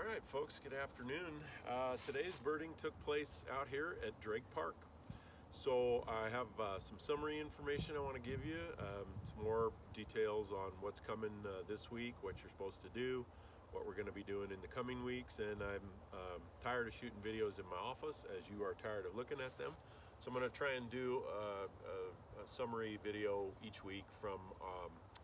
All right, folks, good afternoon. Today's birding took place out here at Drake Park. So I have some summary information I want to give you, some more details on what's coming this week, what you're supposed to do, what we're going to be doing in the coming weeks, and I'm tired of shooting videos in my office, as you are tired of looking at them. So I'm going to try and do a summary video each week from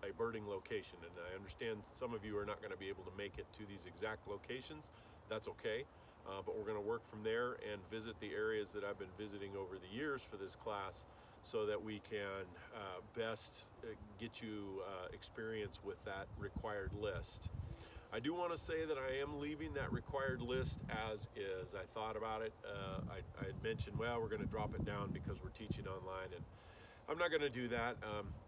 a birding location, and I understand some of you are not going to be able to make it to these exact locations. That's okay, but we're going to work from there and visit the areas that I've been visiting over the years for this class, so that we can best get you experience with that required list. I do want to say that I am leaving that required list as is. I thought about it. I had mentioned, well, we're going to drop it down because we're teaching online, and I'm not going to do that.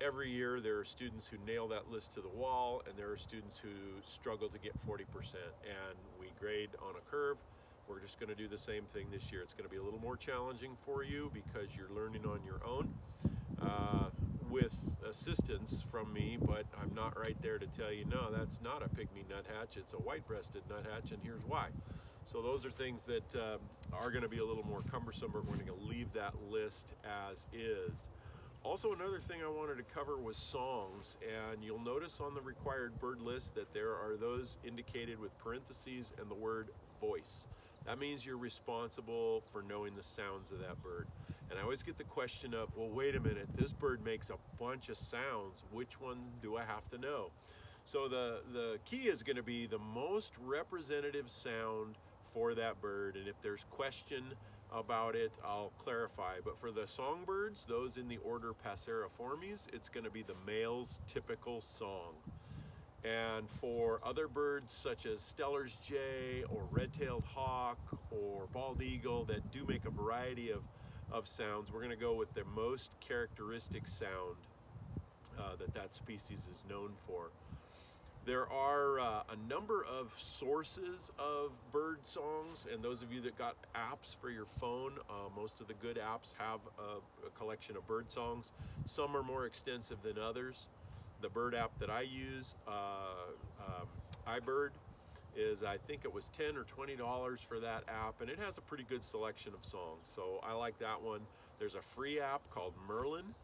Every year there are students who nail that list to the wall, and there are students who struggle to get 40%, and we grade on a curve. We're just going to do the same thing this year. It's going to be a little more challenging for you because you're learning on your own with assistance from me, but I'm not right there to tell you, no, that's not a pygmy nuthatch, it's a white-breasted nuthatch, and here's why. So those are things that are going to be a little more cumbersome, but we're going to leave that list as is. Also, another thing I wanted to cover was songs, and you'll notice on the required bird list that there are those indicated with parentheses and the word voice. That means you're responsible for knowing the sounds of that bird. And I always get the question of, well, wait a minute, this bird makes a bunch of sounds. Which one do I have to know? So the key is going to be the most representative sound for that bird, and if there's question about it, I'll clarify. But for the songbirds, those in the order Passeriformes, it's going to be the male's typical song. And for other birds such as Steller's jay or red-tailed hawk or bald eagle that do make a variety of sounds, we're going to go with the most characteristic sound that species is known for. There are a number of sources of bird songs, and those of you that got apps for your phone, most of the good apps have a collection of bird songs. Some are more extensive than others. The bird app that I use, iBird, is, I think it was $10 or $20 for that app, and it has a pretty good selection of songs, so I like that one. There's a free app called Merlin,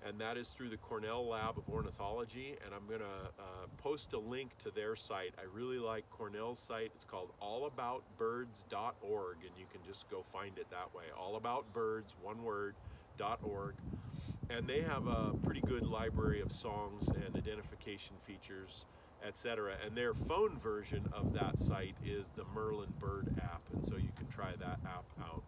and that is through the Cornell Lab of Ornithology, and I'm going to post a link to their site. I really like Cornell's site. It's called allaboutbirds.org, and you can just go find it that way, allaboutbirds, one word, .org. And they have a pretty good library of songs and identification features, etc. And their phone version of that site is the Merlin Bird app, and so you can try that app out.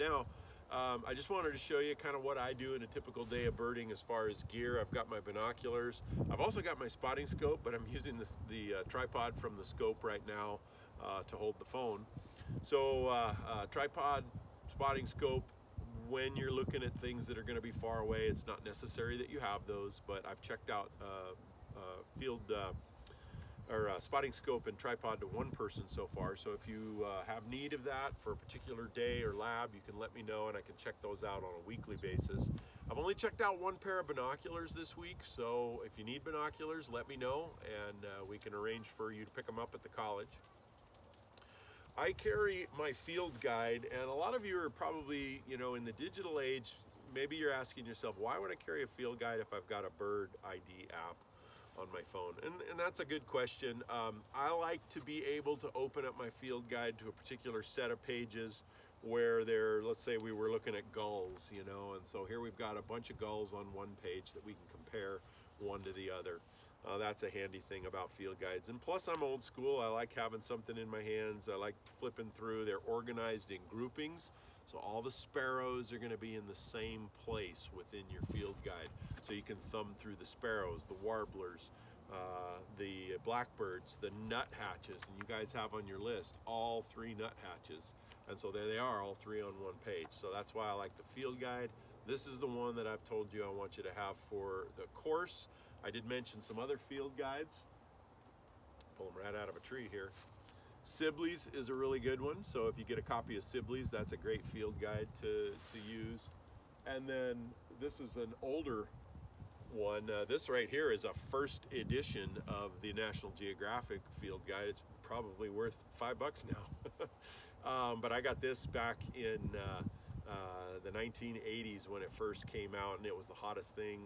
Now, I just wanted to show you kind of what I do in a typical day of birding as far as gear. I've got my binoculars. I've also got my spotting scope, but I'm using the tripod from the scope right now to hold the phone. So tripod, spotting scope, when you're looking at things that are going to be far away, it's not necessary that you have those, but I've checked out field spotting scope and tripod to one person so far. So if you have need of that for a particular day or lab, you can let me know, and I can check those out on a weekly basis. I've only checked out one pair of binoculars this week, so if you need binoculars, let me know, and we can arrange for you to pick them up at the college. I carry my field guide, and a lot of you are probably, in the digital age, maybe you're asking yourself, why would I carry a field guide if I've got a bird ID app on my phone? And that's a good question. I like to be able to open up my field guide to a particular set of pages where let's say we were looking at gulls, and so here we've got a bunch of gulls on one page that we can compare one to the other. That's a handy thing about field guides. And plus, I'm old school. I like having something in my hands. I like flipping through. They're organized in groupings. So all the sparrows are going to be in the same place within your field guide. So you can thumb through the sparrows, the warblers, the blackbirds, the nuthatches. And you guys have on your list all 3 nuthatches. And so there they are, all 3 on one page. So that's why I like the field guide. This is the one that I've told you I want you to have for the course. I did mention some other field guides. Pull them right out of a tree here. Sibley's is a really good one. So if you get a copy of Sibley's, that's a great field guide to use. And then this is an older one. This right here is a first edition of the National Geographic Field Guide. It's probably worth $5 now. But I got this back in the 1980s when it first came out, and it was the hottest thing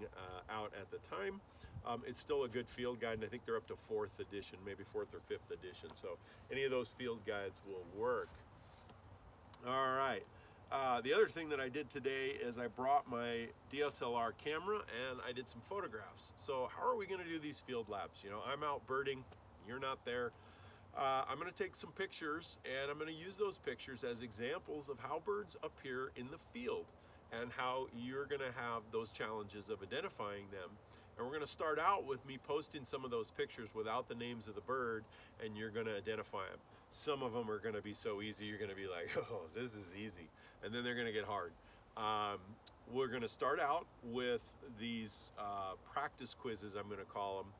out at the time. It's still a good field guide, and I think they're up to 4th edition, maybe 4th or 5th edition. So any of those field guides will work. All right. The other thing that I did today is I brought my DSLR camera and I did some photographs. So how are we going to do these field labs? You know, I'm out birding, you're not there. I'm going to take some pictures and I'm going to use those pictures as examples of how birds appear in the field and how you're going to have those challenges of identifying them. And we're going to start out with me posting some of those pictures without the names of the bird, and you're going to identify them. Some of them are going to be so easy, you're going to be like, oh, this is easy. And then they're going to get hard. We're going to start out with these practice quizzes, I'm going to call them,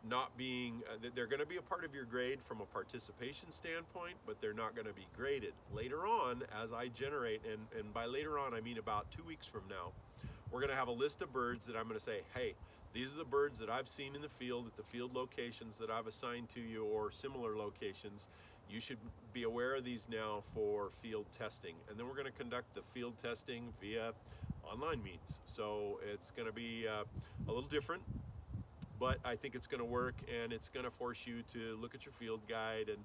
not being, they're going to be a part of your grade from a participation standpoint, but they're not going to be graded. Later on, as I generate, and by later on I mean about 2 weeks from now, we're going to have a list of birds that I'm going to say, hey, these are the birds that I've seen in the field at the field locations that I've assigned to you or similar locations. You should be aware of these now for field testing. And then we're going to conduct the field testing via online meets. So it's going to be a little different, but I think it's going to work, and it's going to force you to look at your field guide and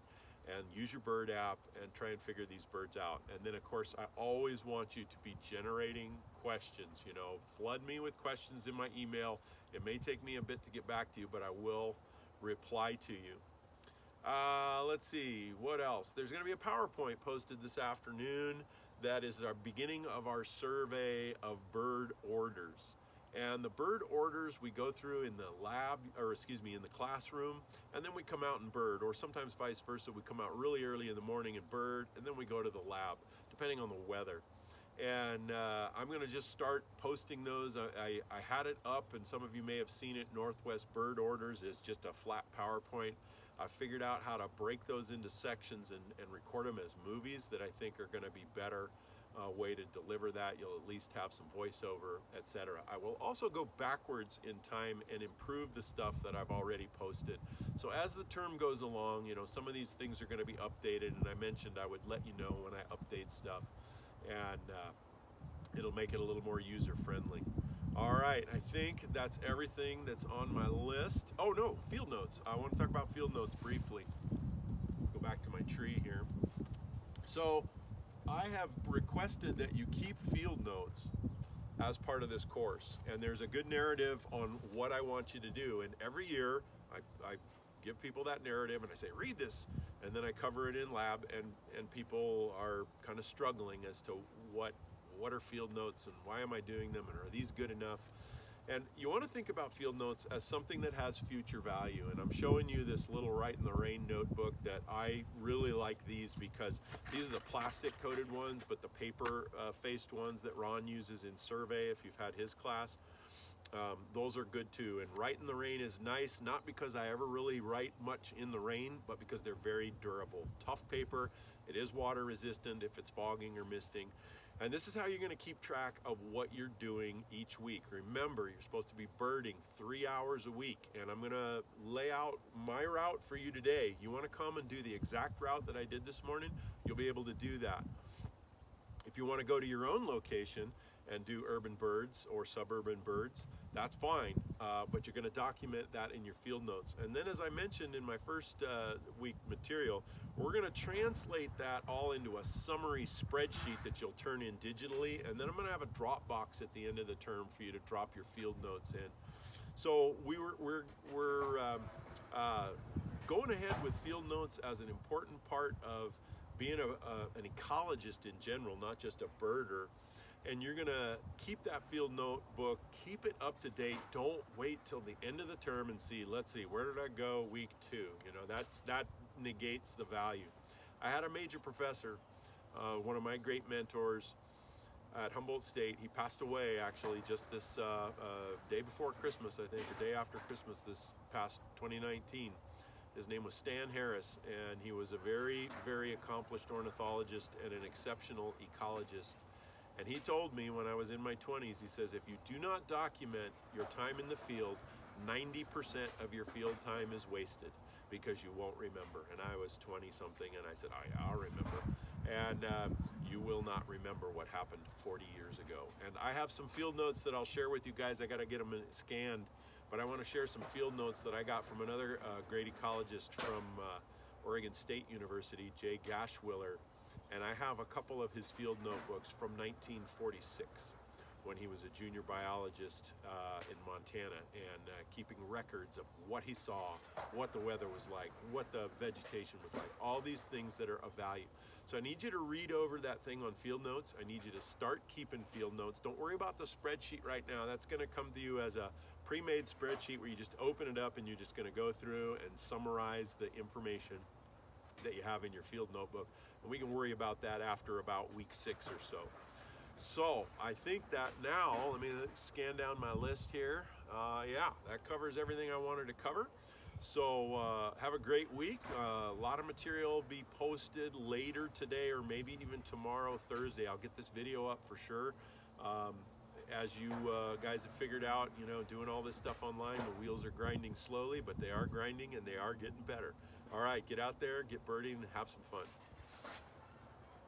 use your bird app and try and figure these birds out. And then of course I always want you to be generating questions. You know, flood me with questions in my email. It may take me a bit to get back to you, but I will reply to you. Let's see, what else? There's going to be a PowerPoint posted this afternoon that is our beginning of our survey of bird orders. And the bird orders we go through in the lab, or excuse me, in the classroom, and then we come out and bird, or sometimes vice versa. We come out really early in the morning and bird, and then we go to the lab, depending on the weather. And I'm going to just start posting those. I had it up, and some of you may have seen it. Northwest Bird Orders is just a flat PowerPoint. I figured out how to break those into sections and record them as movies that I think are going to be better way to deliver that. You'll at least have some voiceover, etc. I will also go backwards in time and improve the stuff that I've already posted. So as the term goes along, you know, some of these things are going to be updated, and I mentioned I would let you know when I update stuff, and it'll make it a little more user-friendly. All right, I think that's everything that's on my list. Oh no, field notes. I want to talk about field notes briefly. Go back to my tree here. So I have requested that you keep field notes as part of this course, and there's a good narrative on what I want you to do. And every year I give people that narrative and I say, read this, and then I cover it in lab, and people are kind of struggling as to what are field notes and why am I doing them, and are these good enough? And you want to think about field notes as something that has future value. And I'm showing you this little Write in the Rain notebook that I really like these because these are the plastic coated ones, but the paper faced ones that Ron uses in survey if you've had his class. Those are good too. And Write in the Rain is nice, not because I ever really write much in the rain, but because they're very durable. Tough paper, it is water resistant if it's fogging or misting. And this is how you're going to keep track of what you're doing each week. Remember, you're supposed to be birding 3 hours a week, and I'm going to lay out my route for you today. You want to come and do the exact route that I did this morning, you'll be able to do that. If you want to go to your own location and do urban birds or suburban birds, that's fine, but you're going to document that in your field notes. And then, as I mentioned in my first week material, we're going to translate that all into a summary spreadsheet that you'll turn in digitally, and then I'm going to have a drop box at the end of the term for you to drop your field notes in. So we're going ahead with field notes as an important part of being an ecologist in general, not just a birder. And you're gonna keep that field notebook, keep it up to date. Don't wait till the end of the term and see, let's see, where did I go week 2? You know, that negates the value. I had a major professor, one of my great mentors at Humboldt State. He passed away actually just this day before Christmas, I think, or day after Christmas this past 2019. His name was Stan Harris, and he was a very, very accomplished ornithologist and an exceptional ecologist. And he told me when I was in my 20s, he says, if you do not document your time in the field, 90% of your field time is wasted because you won't remember. And I was 20 something and I said, oh yeah, I'll remember. And you will not remember what happened 40 years ago. And I have some field notes that I'll share with you guys. I got to get them scanned, but I want to share some field notes that I got from another great ecologist from Oregon State University, Jay Gashwiller. And I have a couple of his field notebooks from 1946 when he was a junior biologist in Montana, and keeping records of what he saw, what the weather was like, what the vegetation was like, all these things that are of value. So I need you to read over that thing on field notes. I need you to start keeping field notes. Don't worry about the spreadsheet right now. That's going to come to you as a pre-made spreadsheet where you just open it up and you're just going to go through and summarize the information that you have in your field notebook. And we can worry about that after about week 6 or so. So I think that now, let me scan down my list here. Yeah, that covers everything I wanted to cover. So have a great week. A lot of material will be posted later today or maybe even tomorrow, Thursday. I'll get this video up for sure. As you guys have figured out, you know, doing all this stuff online, the wheels are grinding slowly, but they are grinding and they are getting better. All right, get out there, get birding, and have some fun.